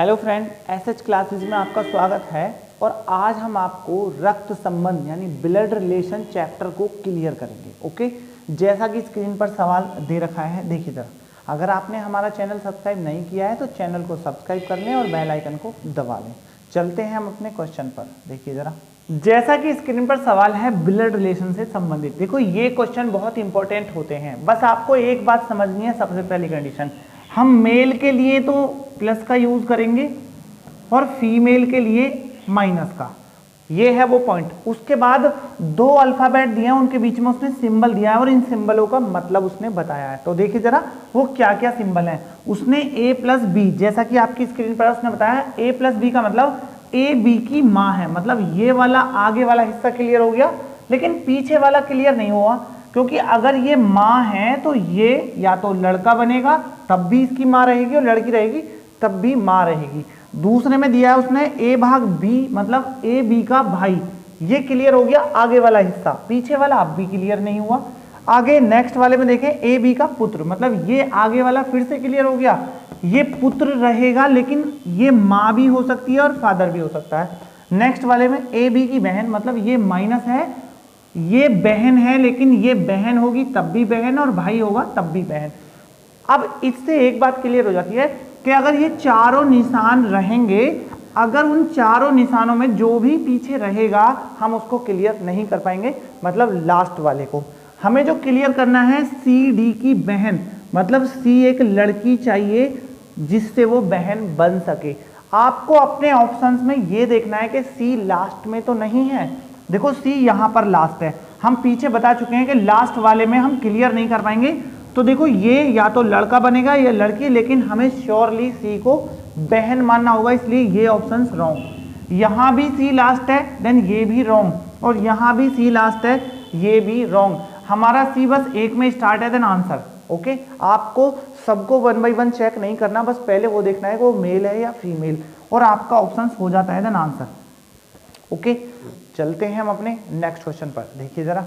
Hello friend, SH classes में आपका स्वागत है। और आज हम आपको रक्त संबंध यानी ब्लड रिलेशन चैप्टर को क्लियर करेंगे। ओके, जैसा कि स्क्रीन पर सवाल दे रखा है, देखिए जरा। अगर आपने हमारा चैनल सब्सक्राइब नहीं किया है तो चैनल को सब्सक्राइब कर लें और बेल आइकन को दबा लें। चलते हैं हम अपने क्वेश्चन पर। देखिए जरा, जैसा कि स्क्रीन पर सवाल है ब्लड रिलेशन से संबंधित। देखो, ये क्वेश्चन बहुत इंपॉर्टेंट होते हैं। बस आपको एक बात समझनी है। सबसे पहली कंडीशन, हम मेल के लिए तो प्लस का यूज करेंगे और फीमेल के लिए माइनस का। ये है वो पॉइंट। उसके बाद दो अल्फाबेट दिए हैं, उनके बीच में उसने सिंबल दिया है और इन सिंबलों का मतलब उसने बताया है। तो देखिए जरा वो क्या क्या सिंबल हैं। उसने ए प्लस बी, जैसा कि आपकी स्क्रीन पर उसने बताया, ए प्लस बी का मतलब ए बी की माँ है। मतलब ये वाला आगे वाला हिस्सा क्लियर हो गया, लेकिन पीछे वाला क्लियर नहीं हुआ, क्योंकि अगर ये माँ है तो ये या तो लड़का बनेगा तब भी इसकी माँ रहेगी और लड़की रहेगी तब भी माँ रहेगी। दूसरे में दिया है उसने ए भाग बी, मतलब ए बी का भाई। ये क्लियर हो गया आगे वाला हिस्सा, पीछे वाला अब भी क्लियर नहीं हुआ। आगे नेक्स्ट वाले में देखें, ए बी का पुत्र, मतलब ये आगे वाला फिर से क्लियर हो गया। ये पुत्र रहेगा, लेकिन ये माँ भी हो सकती है और फादर भी हो सकता है। नेक्स्ट वाले में ए बी की बहन, मतलब ये माइनस है, ये बहन है, लेकिन ये बहन होगी तब भी बहन और भाई होगा तब भी बहन। अब इससे एक बात क्लियर हो जाती है कि अगर ये चारों निशान रहेंगे, अगर उन चारों निशानों में जो भी पीछे रहेगा हम उसको क्लियर नहीं कर पाएंगे, मतलब लास्ट वाले को। हमें जो क्लियर करना है सी डी की बहन, मतलब सी एक लड़की चाहिए जिससे वो बहन बन सके। आपको अपने ऑप्शंस में ये देखना है कि सी लास्ट में तो नहीं है। देखो सी यहाँ पर लास्ट है, हम पीछे बता चुके हैं कि लास्ट वाले में हम क्लियर नहीं कर पाएंगे। तो देखो ये या तो लड़का बनेगा या लड़की, लेकिन हमें श्योरली सी को बहन मानना होगा, इसलिए ये ऑप्शंस रॉन्ग। यहाँ भी सी लास्ट है, देन ये भी रॉन्ग, और यहाँ भी सी लास्ट है, ये भी रॉन्ग। हमारा सी बस एक में स्टार्ट है, देन आंसर। ओके, आपको सबको 1 बाय 1 चेक नहीं करना, बस पहले वो देखना है कि वो मेल है या फीमेल, और आपका ऑप्शन हो जाता है देन आंसर। ओके, चलते हैं हम अपने नेक्स्ट क्वेश्चन पर। देखिए जरा,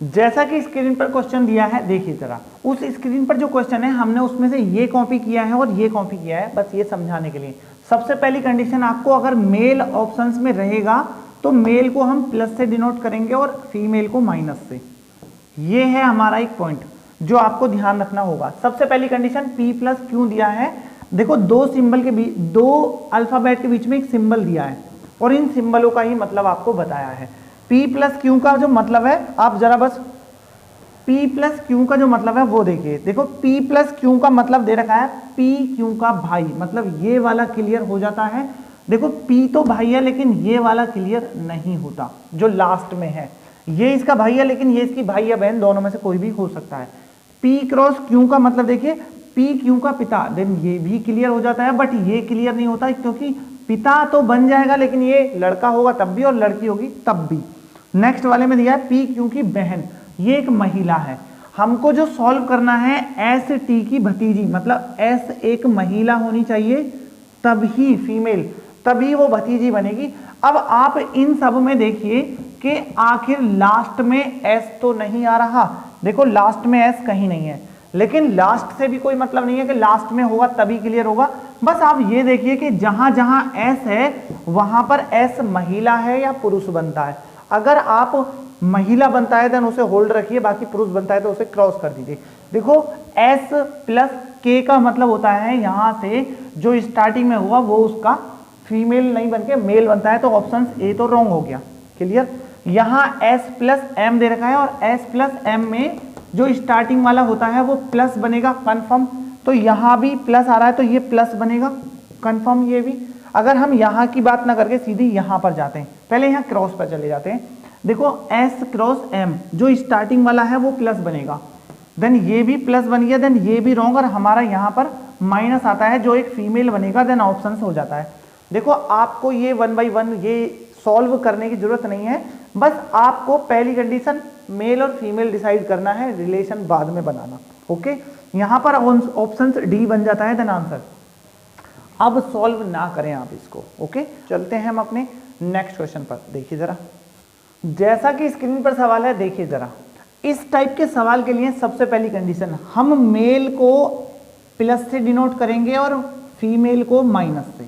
जैसा कि स्क्रीन पर क्वेश्चन दिया है, देखिए जरा उस स्क्रीन पर जो क्वेश्चन है हमने उसमें से ये कॉपी किया है और ये कॉपी किया है, बस ये समझाने के लिए। सबसे पहली कंडीशन, आपको अगर मेल ऑप्शंस में रहेगा तो मेल को हम प्लस से डिनोट करेंगे और फीमेल को माइनस से। ये है हमारा एक पॉइंट जो आपको ध्यान रखना होगा। सबसे पहली कंडीशन, पी प्लस क्यों दिया है। देखो दो सिंबल के बीच, दो अल्फाबेट के बीच में एक सिंबल दिया है और इन सिंबलों का ही मतलब आपको बताया है। P प्लस क्यू का जो मतलब है, आप जरा बस P प्लस क्यू का जो मतलब है वो देखिए। देखो P प्लस क्यू का मतलब दे रखा है P क्यू का भाई, मतलब ये वाला क्लियर हो जाता है। देखो P तो भाई है, लेकिन ये वाला क्लियर नहीं होता जो लास्ट में है। ये इसका भाई है, लेकिन ये इसकी भाई या बहन, दोनों में से कोई भी हो सकता है। P क्रॉस क्यू का मतलब देखिए P क्यू का पिता, देन ये भी क्लियर हो जाता है, बट ये क्लियर नहीं होता क्योंकि पिता तो बन जाएगा, लेकिन ये लड़का होगा तब भी और लड़की होगी तब भी। नेक्स्ट वाले में दिया है पी क्यू की बहन, ये एक महिला है। हमको जो सॉल्व करना है एस टी की भतीजी, मतलब एस एक महिला होनी चाहिए, तभी फीमेल, तभी वो भतीजी बनेगी। अब आप इन सब में देखिए कि आखिर लास्ट में एस तो नहीं आ रहा। देखो लास्ट में एस कहीं नहीं है, लेकिन लास्ट से भी कोई मतलब नहीं है कि लास्ट में होगा तभी क्लियर होगा। बस आप ये देखिए कि जहां जहां एस है वहां पर एस महिला है या पुरुष बनता है। अगर आप महिला बनता है देन उसे होल्ड रखिए, बाकी पुरुष बनता है तो उसे क्रॉस कर दीजिए। देखो एस प्लस के का मतलब होता है यहां से जो स्टार्टिंग में हुआ वो उसका फीमेल नहीं बनके मेल बनता है, तो ऑप्शन ए तो रॉन्ग हो गया। क्लियर। यहां एस प्लस एम दे रखा है और एस प्लस एम में जो स्टार्टिंग वाला होता है वो प्लस बनेगा, कंफर्म। तो यहां भी प्लस आ रहा है तो ये प्लस बनेगा, कंफर्म ये भी। अगर हम यहां की बात ना करके सीधी यहां पर जाते हैं, पहले यहां क्रॉस पर चले जाते हैं। देखो एस क्रॉस एम जो स्टार्टिंग वाला है वो प्लस बनेगा, देन ये भी प्लस बन गया, देन ये भी रॉन्ग, और हमारा यहां पर माइनस आता है जो एक फीमेल बनेगा, देन ऑप्शन हो जाता है। देखो आपको ये 1 बाय 1 ये सॉल्व करने की जरूरत नहीं है, बस आपको पहली कंडीशन मेल और फीमेल डिसाइड करना है, रिलेशन बाद में बनाना। ओके, यहां पर ऑप्शन डी बन जाता है देन आंसर। अब सॉल्व ना करें आप इसको। ओके, चलते हैं हम अपने नेक्स्ट क्वेश्चन पर। देखिए जरा, जैसा कि स्क्रीन पर सवाल है, देखिए जरा इस टाइप के सवाल के लिए सबसे पहली कंडीशन, हम मेल को प्लस से डिनोट करेंगे और फीमेल को माइनस से।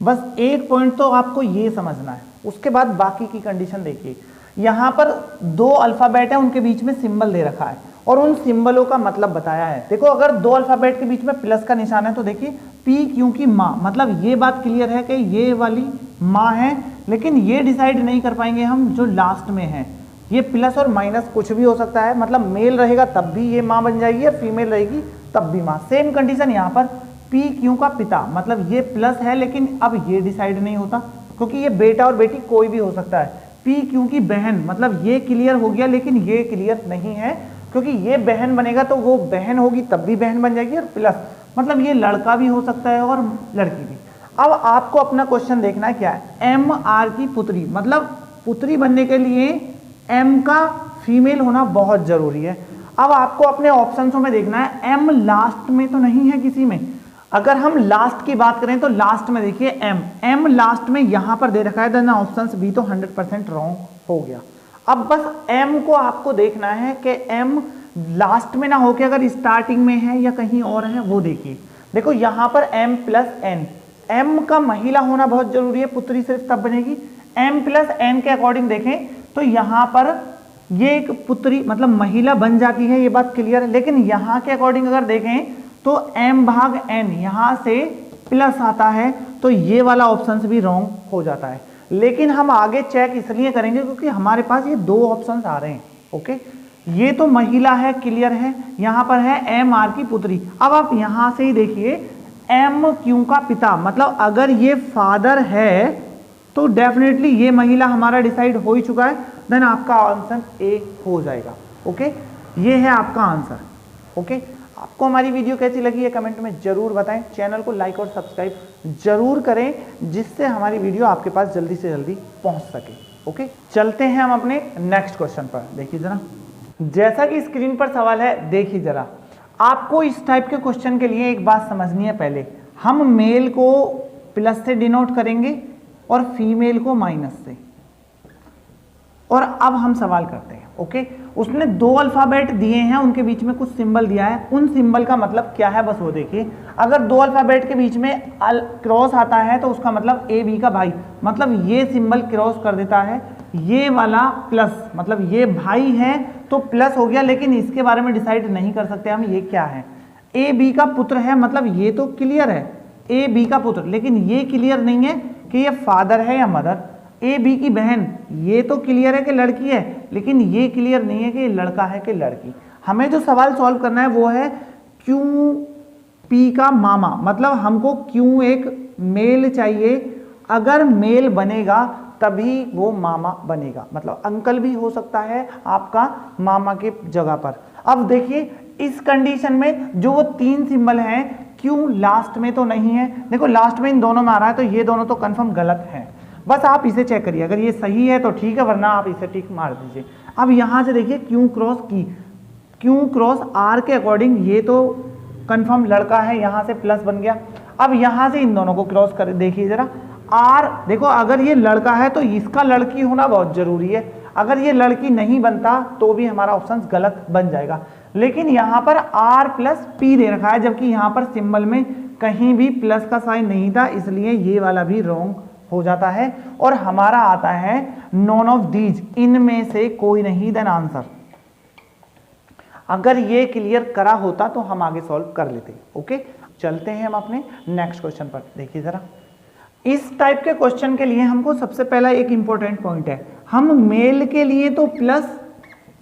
बस एक पॉइंट तो आपको ये समझना है, उसके बाद बाकी की कंडीशन देखिए। यहाँ पर दो अल्फाबेट है, उनके बीच में सिंबल दे रखा है और उन सिंबलों का मतलब बताया है। देखो अगर दो अल्फाबेट के बीच में प्लस का निशान है तो देखिए पी क्यू की माँ, मतलब ये बात क्लियर है कि ये वाली माँ है, लेकिन ये डिसाइड नहीं कर पाएंगे हम जो लास्ट में है। ये प्लस और माइनस कुछ भी हो सकता है, मतलब मेल रहेगा तब भी ये माँ बन जाएगी और फीमेल रहेगी तब भी माँ। सेम कंडीशन यहाँ पर पी क्यू का पिता, मतलब ये प्लस है लेकिन अब ये डिसाइड नहीं होता क्योंकि ये बेटा और बेटी कोई भी हो सकता है। पी क्यू की बहन, मतलब ये क्लियर हो गया लेकिन ये क्लियर नहीं है क्योंकि ये बहन बनेगा तो वो बहन होगी तब भी बहन बन जाएगी और प्लस, मतलब ये लड़का भी हो सकता है और लड़की भी। अब आपको अपना क्वेश्चन देखना है क्या है, एम आर की पुत्री, मतलब पुत्री बनने के लिए एम का फीमेल होना बहुत जरूरी है। अब आपको अपने ऑप्शंसों में देखना है एम लास्ट में तो नहीं है किसी में। अगर हम लास्ट की बात करें तो लास्ट में देखिए एम लास्ट में यहां पर दे रखा है, देन ऑप्शंस बी तो 100% रॉन्ग हो गया। अब बस एम को आपको देखना है कि एम लास्ट में ना हो के अगर स्टार्टिंग में है या कहीं और है वो देखिए। देखो यहां पर एम प्लस एन, एम का महिला होना बहुत जरूरी है, पुत्री सिर्फ तब बनेगी। एम प्लस एन के अकॉर्डिंग देखें तो यहां पर ये एक पुत्री मतलब महिला बन जाती है, ये बात क्लियर है। लेकिन यहां के अकॉर्डिंग अगर देखें तो m भाग n यहां से प्लस आता है तो ये वाला ऑप्शन भी रॉन्ग हो जाता है। लेकिन हम आगे चेक इसलिए करेंगे क्योंकि हमारे पास ये दो ऑप्शन आ रहे हैं। ओके, ये तो महिला है, क्लियर है, यहां पर है एम आर की पुत्री। अब आप यहां से ही देखिए एम क्यू का पिता, मतलब अगर ये फादर है तो डेफिनेटली ये महिला हमारा डिसाइड हो ही चुका है, देन आपका आंसर ए हो जाएगा। ओके, ये है आपका आंसर। ओके, आपको हमारी वीडियो कैसी लगी है कमेंट में जरूर बताएं। चैनल को लाइक और सब्सक्राइब जरूर करें जिससे हमारी वीडियो आपके पास जल्दी से जल्दी पहुंच सके। ओके, चलते हैं हम अपने नेक्स्ट क्वेश्चन पर। देखिए जरा, जैसा कि स्क्रीन पर सवाल है, देखिए जरा, आपको इस टाइप के क्वेश्चन के लिए एक बात समझनी है। पहले हम मेल को प्लस से डिनोट करेंगे और फीमेल को माइनस से, और अब हम सवाल करते हैं। ओके, उसने दो अल्फाबेट दिए हैं, उनके बीच में कुछ सिंबल दिया है, उन सिंबल का मतलब क्या है बस वो देखिए। अगर दो अल्फाबेट के बीच में क्रॉस आता है तो उसका मतलब ए बी का भाई, मतलब ये सिंबल क्रॉस कर देता है, ये वाला प्लस, मतलब ये भाई है तो प्लस हो गया, लेकिन इसके बारे में डिसाइड नहीं कर सकते हम ये क्या है। ए बी का पुत्र है, मतलब ये तो क्लियर है ए बी का पुत्र, लेकिन ये क्लियर नहीं है कि ये फादर है या मदर। ए बी की बहन, ये तो क्लियर है कि लड़की है, लेकिन ये क्लियर नहीं है कि लड़का है कि लड़की। हमें जो सवाल सॉल्व करना है वो है क्यू पी का मामा, मतलब हमको क्यों एक मेल चाहिए, अगर मेल बनेगा तभी वो मामा बनेगा, मतलब अंकल भी हो सकता है आपका मामा के जगह पर। अब देखिए इस कंडीशन में जो वो तीन सिंबल हैं, क्यों लास्ट में तो नहीं है, देखो लास्ट में इन दोनों में आ रहा है तो ये दोनों तो कंफर्म गलत है। बस आप इसे चेक करिए, अगर ये सही है तो ठीक है, वरना आप इसे टिक मार दीजिए। अब यहां से देखिए क्यू क्रॉस की, क्यू क्रॉस आर के अकॉर्डिंग ये तो कंफर्म लड़का है, यहां से प्लस बन गया। अब यहां से इन दोनों को क्रॉस कर देखिए जरा, आर देखो अगर ये लड़का है तो इसका लड़की होना बहुत जरूरी है, अगर ये लड़की नहीं बनता तो भी हमारा ऑप्शन गलत बन जाएगा। लेकिन यहां पर आर प्लस पी दे रखा है, जबकि यहां पर सिंबल में कहीं भी प्लस का साइन नहीं था, इसलिए ये वाला भी रॉन्ग हो जाता है और हमारा आता है नॉन ऑफ दीज, इनमें से कोई नहीं, देन आंसर। अगर ये क्लियर करा होता तो हम आगे सॉल्व कर लेते। ओके, चलते हैं हम अपने नेक्स्ट क्वेश्चन पर। देखिए जरा, इस टाइप के क्वेश्चन के लिए हमको सबसे पहला एक इंपॉर्टेंट पॉइंट है, हम मेल के लिए तो प्लस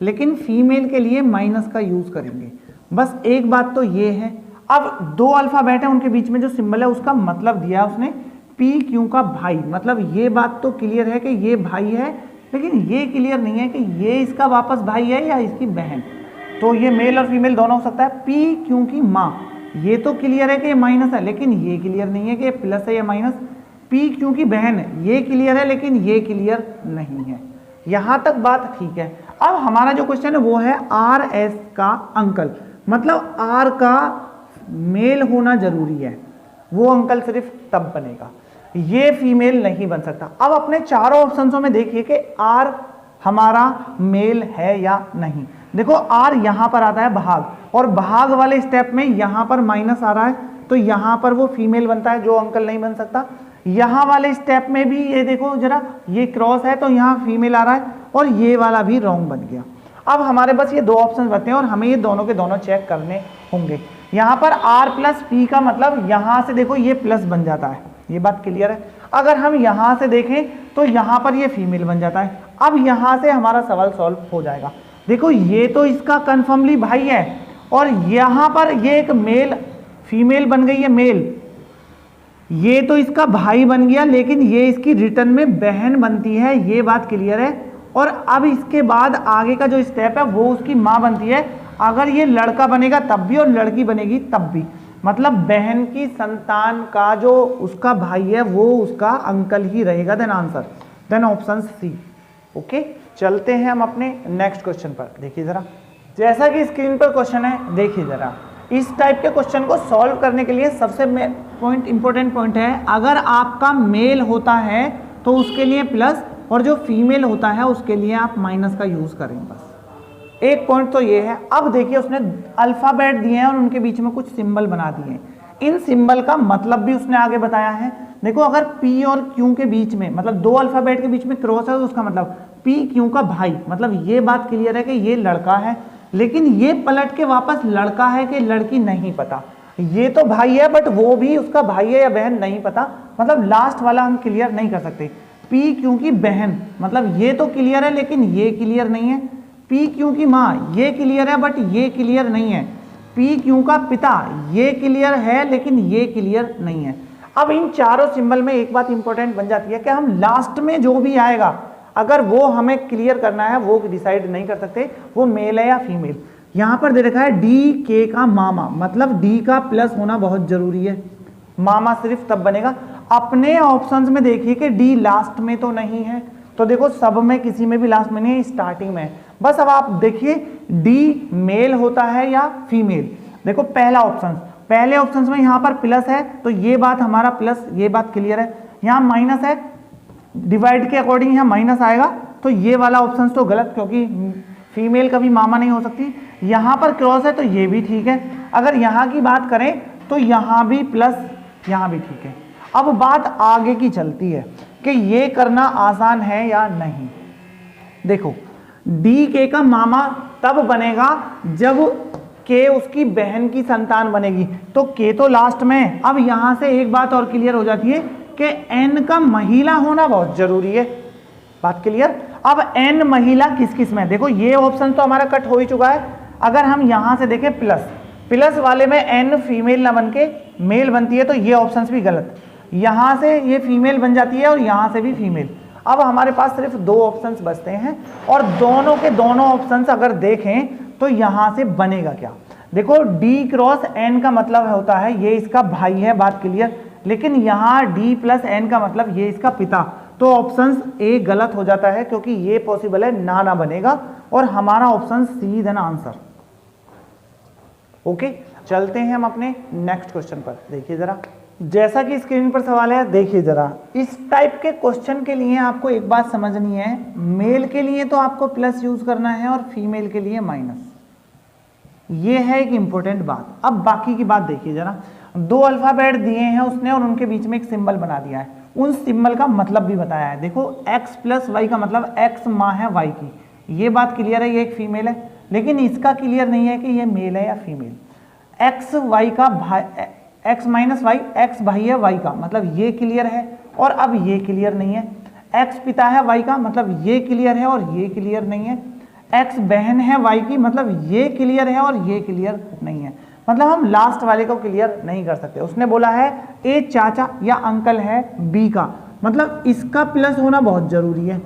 लेकिन फीमेल के लिए माइनस का यूज करेंगे। बस एक बात तो ये है, अब दो अल्फाबेट है, उनके बीच में जो सिंबल है उसका मतलब दिया उसने पी क्यू का भाई, मतलब ये बात तो क्लियर है कि ये भाई है, लेकिन ये क्लियर नहीं है कि ये इसका वापस भाई है या इसकी बहन। तो ये मेल और फीमेल दोनों हो सकता है। पी क्यू की माँ, ये तो क्लियर है कि ये माइनस है, लेकिन ये क्लियर नहीं है कि ये प्लस है या माइनस। पी क्यू की बहन, ये क्लियर है लेकिन ये क्लियर नहीं है। यहां तक बात ठीक है। अब हमारा जो क्वेश्चन है वो है आर एस का अंकल, मतलब आर का मेल होना जरूरी है, वो अंकल सिर्फ तब बनेगा, ये फीमेल नहीं बन सकता। अब अपने चारों ऑप्शंसों में देखिए कि आर हमारा मेल है या नहीं। देखो आर यहां पर आता है भाग, और भाग वाले स्टेप में यहां पर माइनस आ रहा है, तो यहां पर वो फीमेल बनता है, जो अंकल नहीं बन सकता। यहाँ वाले स्टेप में भी ये देखो जरा, ये क्रॉस है तो यहाँ फीमेल आ रहा है और ये वाला भी रॉन्ग बन गया। अब हमारे बस ये दो ऑप्शन बचते हैं और हमें ये दोनों के दोनों चेक करने होंगे। यहाँ पर R प्लस P का मतलब यहाँ से देखो ये प्लस बन जाता है, ये बात क्लियर है। अगर हम यहाँ से देखें तो यहाँ पर ये फीमेल बन जाता है। अब यहाँ से हमारा सवाल सॉल्व हो जाएगा। देखो ये तो इसका कन्फर्मली भाई है और यहाँ पर ये एक मेल फीमेल बन गई है मेल, ये तो इसका भाई बन गया, लेकिन ये इसकी रिटर्न में बहन बनती है, ये बात क्लियर है। और अब इसके बाद आगे का जो स्टेप है वो उसकी माँ बनती है। अगर ये लड़का बनेगा तब भी और लड़की बनेगी तब भी, मतलब बहन की संतान का जो उसका भाई है वो उसका अंकल ही रहेगा। Then answer, then option C. Okay, चलते हैं हम अपने नेक्स्ट क्वेश्चन पर। देखिए जरा, जैसा कि स्क्रीन पर क्वेश्चन है, देखिए जरा, इस टाइप के क्वेश्चन को सॉल्व करने के लिए सबसे इंपॉर्टेंट पॉइंट है, अगर आपका मेल होता है तो उसके लिए प्लस और जो फीमेल होता है उसके लिए आप माइनस का यूज करें। बस एक पॉइंट तो ये है। अब देखिए उसने अल्फाबेट दिए हैं और उनके बीच में कुछ सिंबल बना दिए हैं, इन सिंबल का मतलब भी उसने आगे बताया है। देखो अगर P और Q के बीच में, मतलब दो अल्फाबेट के बीच में क्रॉस है तो उसका मतलब P Q का भाई, मतलब ये बात क्लियर है कि ये लड़का है, लेकिन ये पलट के वापस लड़का है कि लड़की नहीं पता। ये तो भाई है बट वो भी उसका भाई है या बहन नहीं पता, मतलब लास्ट वाला हम क्लियर नहीं कर सकते। P Q की बहन, मतलब ये तो क्लियर है लेकिन ये क्लियर नहीं है। P Q की माँ, ये क्लियर है बट ये क्लियर नहीं है। P Q का पिता, ये क्लियर है लेकिन ये क्लियर नहीं है। अब इन चारों सिंबल में एक बात इंपॉर्टेंट बन जाती है कि हम लास्ट में जो भी आएगा अगर वो हमें क्लियर करना है, वो डिसाइड नहीं कर सकते वो मेल है या फीमेल। यहाँ पर दे रखा है डी के का मामा, मतलब डी का प्लस होना बहुत जरूरी है, मामा सिर्फ तब बनेगा। अपने ऑप्शंस में देखिए कि डी लास्ट में तो नहीं है, तो देखो सब में किसी में भी लास्ट में नहीं, स्टार्टिंग में। बस अब आप देखिए डी मेल होता है या फीमेल। देखो पहला ऑप्शन, पहले ऑप्शन में यहाँ पर प्लस है तो ये बात हमारा प्लस, ये बात क्लियर है। यहाँ माइनस है, डिवाइड के अकॉर्डिंग यहाँ माइनस आएगा, तो ये वाला ऑप्शन तो गलत, क्योंकि फीमेल कभी मामा नहीं हो सकती। यहाँ पर क्रॉस है तो ये भी ठीक है। अगर यहाँ की बात करें तो यहाँ भी प्लस, यहाँ भी ठीक है। अब बात आगे की चलती है कि ये करना आसान है या नहीं। देखो डी के का मामा तब बनेगा जब के उसकी बहन की संतान बनेगी, तो के तो लास्ट में। अब यहां से एक बात और क्लियर हो जाती है कि एन का महिला होना बहुत जरूरी है, बात क्लियर। अब एन महिला किस किस में, देखो ये ऑप्शन तो हमारा कट हो ही चुका है। अगर हम यहां से देखें प्लस, प्लस वाले में एन फीमेल ना बन के मेल बनती है, तो ये ऑप्शन भी गलत। यहां से ये फीमेल बन जाती है और यहां से भी फीमेल। अब हमारे पास सिर्फ दो ऑप्शंस बचते हैं और दोनों के दोनों ऑप्शंस अगर देखें तो यहां से बनेगा क्या। देखो डी क्रॉस एन का मतलब होता है ये इसका भाई है, बात क्लियर, लेकिन यहां डी प्लस एन का मतलब ये इसका पिता, तो ऑप्शन ए गलत हो जाता है क्योंकि ये पॉसिबल है ना बनेगा, और हमारा option C then answer. Okay, चलते हैं हम अपने नेक्स्ट क्वेश्चन पर। देखिए जरा, जैसा कि स्क्रीन पर सवाल है, देखिए जरा, इस टाइप के क्वेश्चन के लिए आपको एक बात समझनी है, मेल के लिए तो आपको प्लस यूज करना है और फीमेल के लिए माइनस, ये है एक इंपॉर्टेंट बात। अब बाकी की बात देखिए जरा, दो अल्फाबेट दिए हैं उसने और उनके बीच में एक सिंबल बना दिया है, उन सिंबल का मतलब भी बताया है। देखो x प्लस वाई का मतलब x माँ है y की, ये बात क्लियर है, ये एक फीमेल है, लेकिन इसका क्लियर नहीं है कि ये मेल है या फीमेल। x y का भाई, x माइनस वाई, x भाई है y का, मतलब ये क्लियर है, और अब ये क्लियर नहीं है। x पिता है y का, मतलब ये क्लियर है और ये क्लियर नहीं है। x बहन है y की, मतलब ये क्लियर है और ये क्लियर नहीं है, मतलब हम लास्ट वाले को क्लियर नहीं कर सकते। उसने बोला है ए चाचा या अंकल है बी का, मतलब इसका प्लस होना बहुत जरूरी है।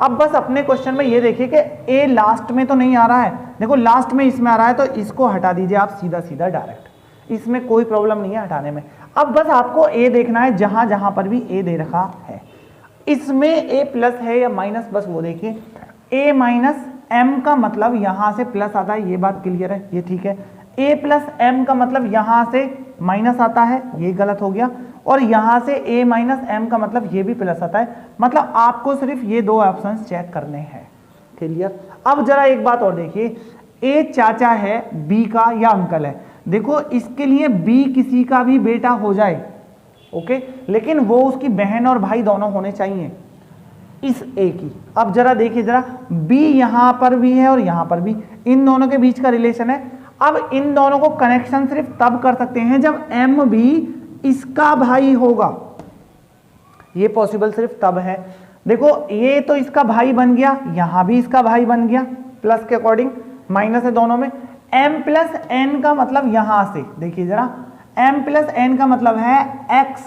अब बस अपने क्वेश्चन में ये देखिए कि ए लास्ट में तो नहीं आ रहा है, देखो लास्ट में इसमें आ रहा है, तो इसको हटा दीजिए आप सीधा सीधा डायरेक्ट, इसमें कोई प्रॉब्लम नहीं है हटाने में। अब बस आपको ए देखना है, जहां जहां पर भी ए दे रखा है, इसमें ए प्लस है या माइनस, बस वो देखिए। ए माइनस एम का मतलब यहां से प्लस आता है, ये बात क्लियर है, ये ठीक है। ए प्लस एम का मतलब यहां से माइनस आता है, ये गलत हो गया, और यहां से ए माइनस एम का मतलब ये भी प्लस आता है, मतलब आपको सिर्फ ये दो ऑप्शंस चेक करने हैं, क्लियर। अब जरा एक बात और देखिए, ए चाचा है बी का या अंकल है, देखो इसके लिए बी किसी का भी बेटा हो जाए ओके, लेकिन वो उसकी बहन और भाई दोनों होने चाहिए इस ए की। अब जरा देखिए जरा, बी यहां पर भी है और यहां पर भी, इन दोनों के बीच का रिलेशन है। अब इन दोनों को कनेक्शन सिर्फ तब कर सकते हैं जब एम भी इसका भाई होगा। ये पॉसिबल सिर्फ तब है। देखो ये तो इसका भाई बन गया, यहां भी इसका भाई बन गया, प्लस के अकॉर्डिंग, माइनस है दोनों में। m प्लस एन का मतलब यहां से देखिए जरा, m प्लस एन का मतलब है x,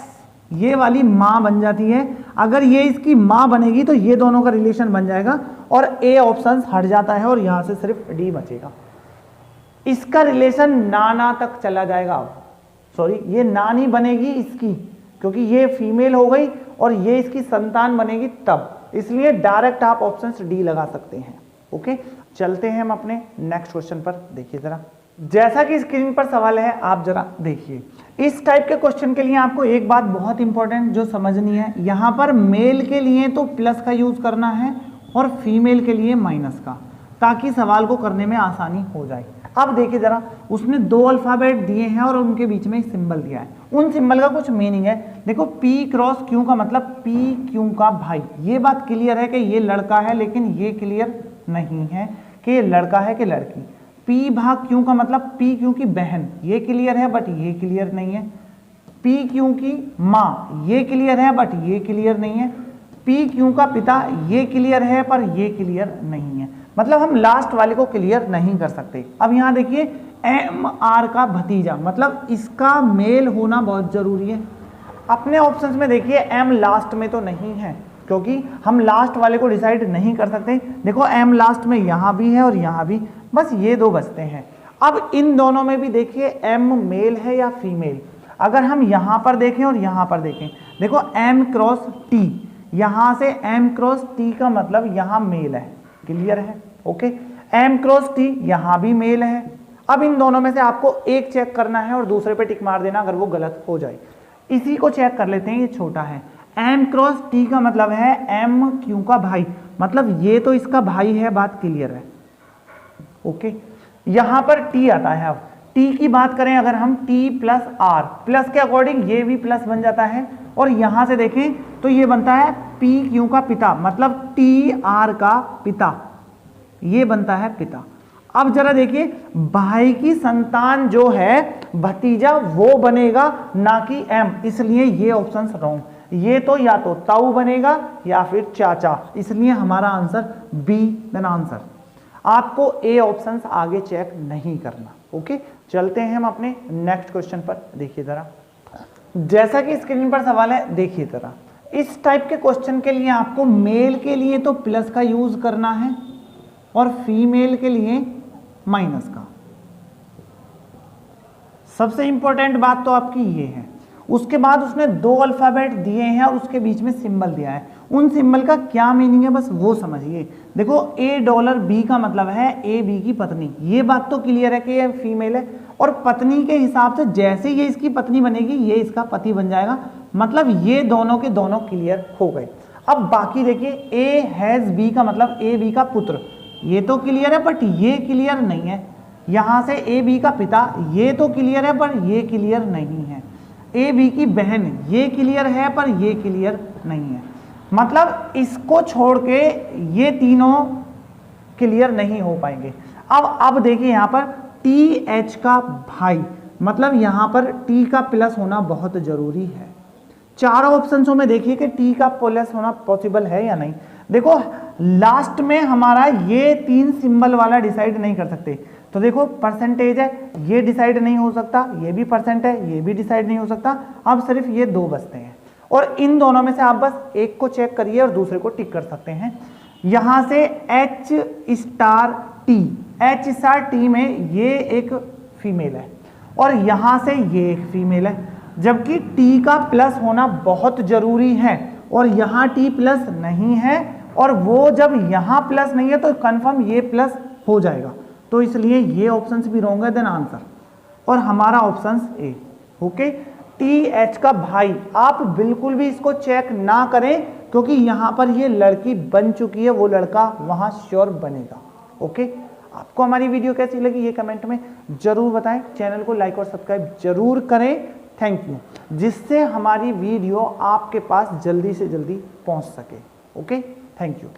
ये वाली मां बन जाती है। अगर ये इसकी मां बनेगी तो ये दोनों का रिलेशन बन जाएगा और a ऑप्शन हट जाता है और यहां से सिर्फ d बचेगा। इसका रिलेशन नाना तक चला जाएगा। अब सॉरी, ये नानी बनेगी इसकी, क्योंकि ये फीमेल हो गई और ये इसकी संतान बनेगी तब, इसलिए डायरेक्ट आप ऑप्शन डी लगा सकते हैं। ओके, चलते हैं हम अपने नेक्स्ट क्वेश्चन पर। देखिए जरा, जैसा कि स्क्रीन पर सवाल है आप जरा देखिए। इस टाइप के क्वेश्चन के लिए आपको एक बात बहुत इंपॉर्टेंट जो समझनी है, यहां पर मेल के लिए तो प्लस का यूज करना है और फीमेल के लिए माइनस का, ताकि सवाल को करने में आसानी हो जाए। अब देखिए जरा, उसने दो अल्फाबेट दिए हैं और उनके बीच में सिंबल दिया है। उन सिंबल का कुछ मीनिंग है। देखो P क्रॉस Q का मतलब P Q का भाई, ये बात क्लियर है कि ये लड़का है, लेकिन ये क्लियर नहीं है कि ये लड़का है कि लड़की। P भाग Q का मतलब P Q की बहन, ये क्लियर है बट ये क्लियर नहीं है। P Q की माँ, ये क्लियर है बट ये क्लियर नहीं है। P Q का पिता, ये क्लियर है पर ये क्लियर नहीं है। मतलब हम लास्ट वाले को क्लियर नहीं कर सकते। अब यहाँ देखिए एम आर का भतीजा, मतलब इसका मेल होना बहुत जरूरी है। अपने ऑप्शंस में देखिए एम लास्ट में तो नहीं है, क्योंकि हम लास्ट वाले को डिसाइड नहीं कर सकते। देखो एम लास्ट में यहाँ भी है और यहाँ भी, बस ये दो बचते हैं। अब इन दोनों में भी देखिए एम मेल है या फीमेल। अगर हम यहाँ पर देखें और यहाँ पर देखें, देखो एम क्रॉस टी, यहाँ से एम क्रॉस टी का मतलब यहाँ मेल है, क्लियर है। ओके, एम क्रॉस टी यहाँ भी मेल है। अब इन दोनों में से आपको एक चेक करना है और दूसरे पे टिक मार देना अगर वो गलत हो जाए। इसी को चेक कर लेते हैं, ये छोटा है। एम क्रॉस टी का मतलब है एम क्यू का भाई, मतलब ये तो इसका भाई है, बात क्लियर है। ओके, यहां पर टी आता है। अब टी की बात करें अगर हम, टी प्लस आर, प्लस के अकॉर्डिंग ये भी प्लस बन जाता है और यहां से देखें तो ये बनता है पी क्यू का पिता, मतलब टी आर का पिता, ये बनता है पिता। अब जरा देखिए, भाई की संतान जो है भतीजा वो बनेगा, ना कि एम, इसलिए ये ऑप्शन रॉन्ग। ये तो या तो ताऊ बनेगा या फिर चाचा, इसलिए हमारा आंसर बी देन आंसर। आपको ए ऑप्शन आगे चेक नहीं करना। ओके, चलते हैं हम अपने नेक्स्ट क्वेश्चन पर। देखिए जरा, जैसा कि स्क्रीन पर सवाल है, देखिए जरा, इस टाइप के क्वेश्चन के लिए आपको मेल के लिए तो प्लस का यूज करना है और फीमेल के लिए माइनस का। सबसे इंपॉर्टेंट बात तो आपकी ये है। उसके बाद उसने दो अल्फाबेट दिए हैं और उसके बीच में सिंबल दिया है। उन सिंबल का क्या मीनिंग है बस वो समझिए। देखो $A का मतलब है ए बी की पत्नी, ये बात तो क्लियर है कि ये फीमेल है और पत्नी के हिसाब से जैसे ये इसकी पत्नी बनेगी ये इसका पति बन जाएगा, मतलब ये दोनों के दोनों क्लियर हो गए। अब बाकी देखिए, ए हैज बी का मतलब ए बी का पुत्र, ये तो क्लियर है बट ये क्लियर नहीं है। यहां से ए बी का पिता, ये तो क्लियर है पर ये क्लियर नहीं है। ए बी की बहन, ये क्लियर है पर ये क्लियर नहीं है। मतलब इसको छोड़ के ये तीनों क्लियर नहीं हो पाएंगे। अब देखिए यहां पर टी एच का भाई, मतलब यहां पर टी का प्लस होना बहुत जरूरी है। चारों ऑप्शंसों में देखिए कि टी का प्लस होना पॉसिबल है या नहीं। देखो लास्ट में हमारा ये तीन सिंबल वाला डिसाइड नहीं कर सकते, तो देखो परसेंटेज है, ये डिसाइड नहीं हो सकता, ये भी परसेंट है, ये भी डिसाइड नहीं हो सकता। अब सिर्फ ये दो बचते हैं और इन दोनों में से आप बस एक को चेक करिए और दूसरे को टिक कर सकते हैं। यहां से एच स्टार टी में ये एक फीमेल है और यहां से ये एक फीमेल है, जबकि टी का प्लस होना बहुत जरूरी है और यहां टी प्लस नहीं है, और वो जब यहां प्लस नहीं है तो कंफर्म ये प्लस हो जाएगा, तो इसलिए ये ऑप्शंस भी रॉन्ग है देन आंसर, और हमारा option A. Okay, T H का भाई, आप बिल्कुल भी इसको चेक ना करें क्योंकि यहां पर ये लड़की बन चुकी है, वो लड़का वहां श्योर बनेगा। ओके, आपको हमारी वीडियो कैसी लगी ये कमेंट में जरूर बताएं, चैनल को लाइक और सब्सक्राइब जरूर करें। थैंक यू, जिससे हमारी वीडियो आपके पास जल्दी से जल्दी पहुंच सके। Okay, thank you.